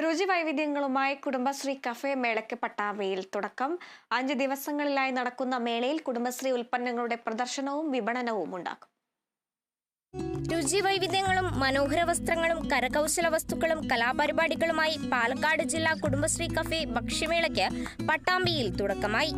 രുചിവൈവിധ്യങ്ങളുമായി Kudumbashree cafe മേളയ്ക്ക് പട്ടാമ്പിയിൽ തുടക്കം. 5 ദിവസങ്ങളിലായി നടക്കുന്ന മേളയിൽ കുടുംബശ്രീ ഉൽപ്പന്നങ്ങളുടെ പ്രദർശനവും വിപണനവും ഉണ്ടാകും. രുചിവൈവിധ്യങ്ങളും മനോഹര വസ്ത്രങ്ങളും കരകൗശല വസ്തുക്കളും കലാപരിപാടികളുമായി പാലക്കാട് ജില്ലാ കുടുംബശ്രീ കഫേ ഭക്ഷ്യമേളയ്ക്ക് പട്ടാമ്പിയിൽ തുടക്കമായി.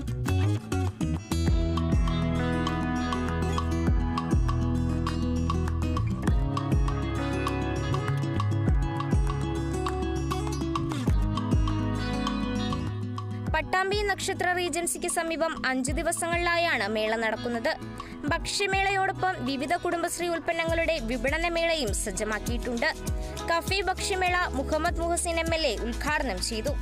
പട്ടാമ്പി നക്ഷത്ര റീജൻസിക്ക് സമീപം 5 ദിവസങ്ങളിലായാണ് മേള നടക്കുന്നത്. ഭക്ഷ്യമേളയോടൊപ്പം വിവിധ കുടുംബശ്രീ ഉൽപ്പന്നങ്ങളുടെ വിപണന മേളയും സജ്ജമാക്കിയിട്ടുണ്ട്. കഫേ ഭക്ഷ്യമേള മുഹമ്മദ് മുഹസിൻ MLA ഉദ്ഘാടനം ചെയ്തു.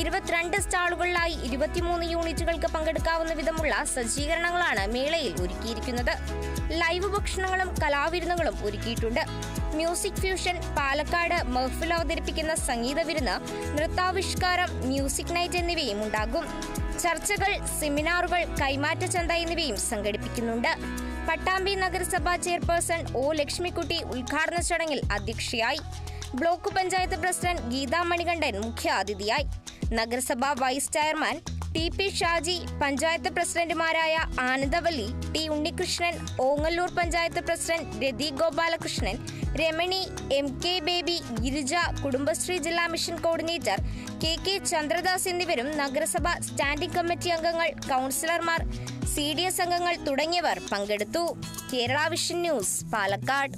22 സ്റ്റാളുകളിലായി 23 യൂണിറ്റുകൾക്ക് പങ്കെടുക്കാവുന്ന വിധമുള്ള സജ്ജീകരണങ്ങളാണ് മേളയിൽ ഒരുക്കിയിരിക്കുന്നത്. ലൈവ് ഭക്ഷണങ്ങളും കലാവിരുന്നുകളും ഒരുക്കിയിട്ടുണ്ട്. മ്യൂസിക് ഫ്യൂഷൻ, പാലക്കാട് മഹ്ഫിൽ അവതരിപ്പിക്കുന്ന സംഗീത വിരുന്ന്, നൃത്താവിഷ്കാരം, മ്യൂസിക് നൈറ്റ് എന്നിവയും ഉണ്ടാകും. ചർച്ചകൾ, സെമിനാറുകൾ, കൈമാറ്റ ചന്ത എന്നിവയും സംഘടിപ്പിക്കുന്നുണ്ട്. പട്ടാമ്പി നഗരസഭാ ചെയർപേഴ്സൺ O. ലക്ഷ്മിക്കുട്ടി ഉദ്ഘാടന ചടങ്ങിൽ അധ്യക്ഷയായി. ബ്ലോക്ക് പഞ്ചായത്ത് പ്രസിഡന്റ് ഗീതാ മണികണ്ഠൻ മുഖ്യാതിഥിയായി. നഗരസഭാ vice chairman TP Shaji, panchayat പ്രസിഡന്റുമാരായ Anandavalli, T. Unnikrishnan, Ongallur panchayat president Rathi Gopalakrishnan, Ramani, MK Baby, Girija, Kudumbashree ജില്ലാ മിഷൻ കോർഡിനേറ്റർ KK ചന്ദ്രദാസ് എന്നിവരും നഗരസഭ സ്റ്റാൻഡിംഗ് കമ്മിറ്റി അംഗങ്ങൾ, കൗൺസിലർമാർ, CDS അംഗങ്ങൾ തുടങ്ങിയവർ പങ്കെടുത്തു. Kerala vision news, Palakkad.